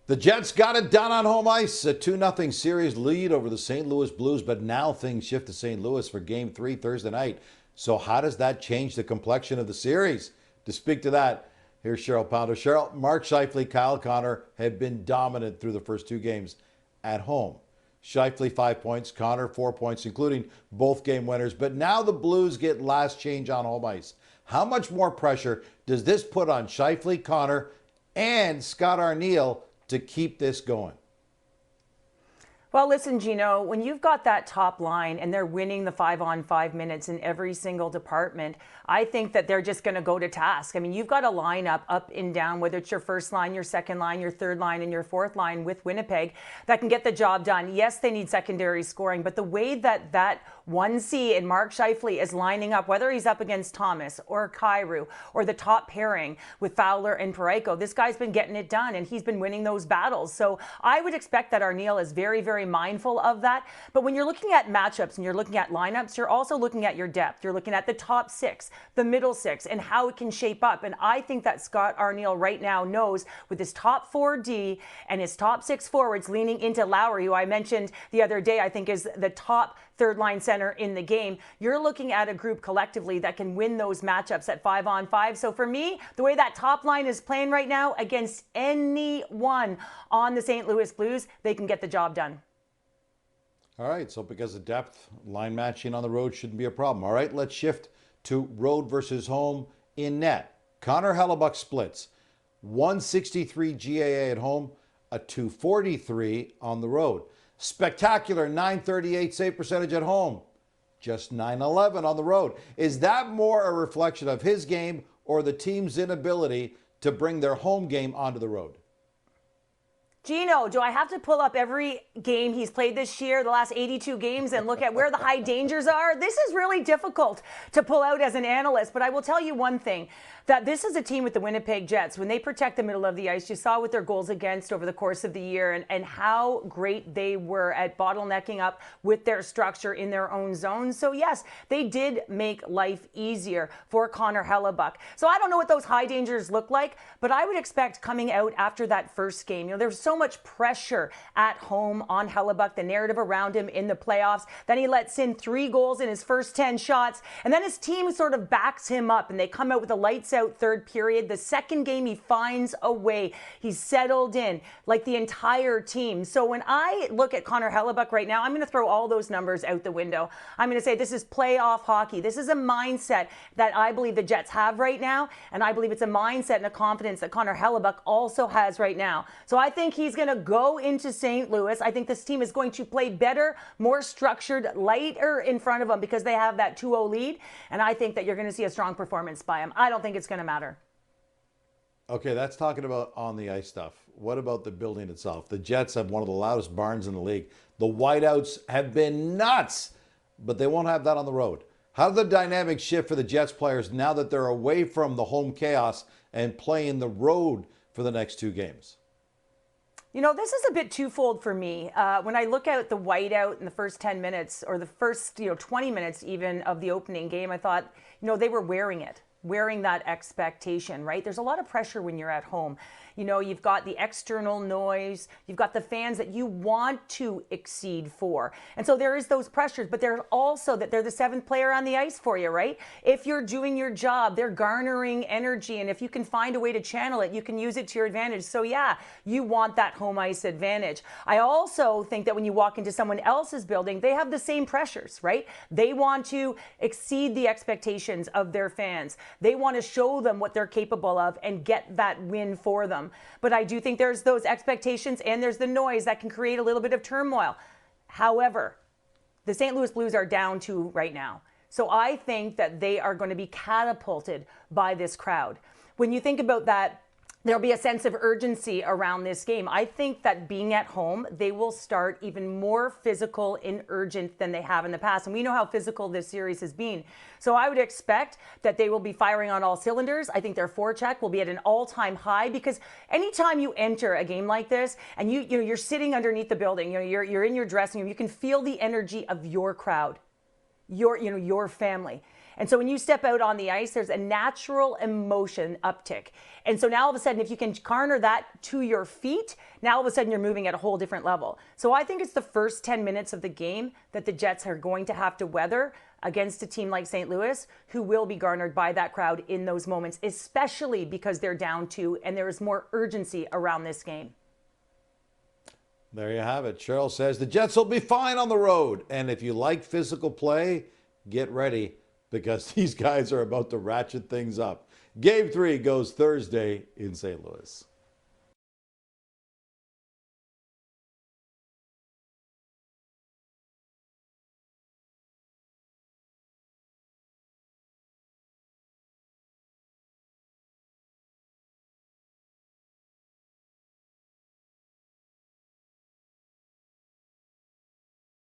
The Jets got it done on home ice, a 2-0 series lead over the St. Louis Blues, but now things shift to St. Louis for Game 3 Thursday night. So how does that change the complexion of the series? To speak to that, here's Cheryl Pounder. Cheryl, Mark Scheifele, Kyle Connor have been dominant through the first two games at home. Scheifele 5 points, Connor 4 points, including both game winners. But now the Blues get last change on home ice. How much more pressure does this put on Scheifele, Connor, and Scott Arniel to keep this going? Well, listen, Gino, when you've got that top line and they're winning the 5-on-5 minutes in every single department, I think that they're just going to go to task. I mean, you've got a lineup up and down, whether it's your first line, your second line, your third line, and your fourth line with Winnipeg that can get the job done. Yes, they need secondary scoring, but the way that 1C and Mark Scheifele is lining up, whether he's up against Thomas or Kyrou or the top pairing with Fowler and Parayko, this guy's been getting it done and he's been winning those battles. So I would expect that Arniel is very, very mindful of that. But when you're looking at matchups and you're looking at lineups, you're also looking at your depth. You're looking at the top six, the middle six, and how it can shape up. And I think that Scott Arniel right now knows with his top 4D and his top six forwards leaning into Lowry, who I mentioned the other day, I think is the top third line center in the game. You're looking at a group collectively that can win those matchups at 5-on-5. So for me, the way that top line is playing right now against anyone on the St. Louis Blues, they can get the job done. All right, so because of depth, line matching on the road shouldn't be a problem. All right, let's shift to road versus home in net. Connor Hellebuyck splits. 163 GAA at home, a 243 on the road. Spectacular 938 save percentage at home, just 911 on the road. Is that more a reflection of his game or the team's inability to bring their home game onto the road? Gino, do I have to pull up every game he's played this year, the last 82 games, and look at where the high dangers are? This is really difficult to pull out as an analyst, but I will tell you one thing, that this is a team with the Winnipeg Jets. When they protect the middle of the ice, you saw with their goals against over the course of the year and how great they were at bottlenecking up with their structure in their own zone. So yes, they did make life easier for Connor Hellebuyck. So I don't know what those high dangers look like, but I would expect coming out after that first game, there's so much pressure at home on Hellebuyck, the narrative around him in the playoffs. Then he lets in 3 goals in his first 10 shots, and then his team sort of backs him up and they come out with a lights out third period. The second game he finds a way. He's settled in like the entire team. So when I look at Connor Hellebuyck right now, I'm going to throw all those numbers out the window. I'm going to say this is playoff hockey. This is a mindset that I believe the Jets have right now, and I believe it's a mindset and a confidence that Connor Hellebuyck also has right now. So I think he's going to go into St. Louis. I think this team is going to play better, more structured, lighter in front of them because they have that 2-0 lead, and I think that you're going to see a strong performance by him. I don't think it's going to matter. Okay, that's talking about on the ice stuff. What about the building itself? The Jets have one of the loudest barns in the league. The whiteouts have been nuts, but they won't have that on the road. How did the dynamic shift for the Jets players now that they're away from the home chaos and playing the road for the next 2 games? This is a bit twofold for me. When I look at the whiteout in the first 10 minutes or the first 20 minutes even of the opening game, I thought, they were wearing that expectation, right? There's a lot of pressure when you're at home. You've got the external noise, you've got the fans that you want to exceed for. And so there is those pressures, but there's also that they're the 7th player on the ice for you, right? If you're doing your job, they're garnering energy. And if you can find a way to channel it, you can use it to your advantage. So yeah, you want that home ice advantage. I also think that when you walk into someone else's building, they have the same pressures, right? They want to exceed the expectations of their fans. They want to show them what they're capable of and get that win for them. But I do think there's those expectations and there's the noise that can create a little bit of turmoil. However, the St. Louis Blues are down 2 right now. So I think that they are going to be catapulted by this crowd. When you think about that, there'll be a sense of urgency around this game. I think that being at home, they will start even more physical and urgent than they have in the past. And we know how physical this series has been. So I would expect that they will be firing on all cylinders. I think their forecheck will be at an all-time high because anytime you enter a game like this and you're sitting underneath the building, you're in your dressing room, you can feel the energy of your crowd, your family. And so when you step out on the ice, there's a natural emotion uptick. And so now all of a sudden, if you can garner that to your feet, now all of a sudden you're moving at a whole different level. So I think it's the first 10 minutes of the game that the Jets are going to have to weather against a team like St. Louis, who will be garnered by that crowd in those moments, especially because they're down 2 and there is more urgency around this game. There you have it. Cheryl says the Jets will be fine on the road. And if you like physical play, get ready because these guys are about to ratchet things up. Game 3 goes Thursday in St. Louis.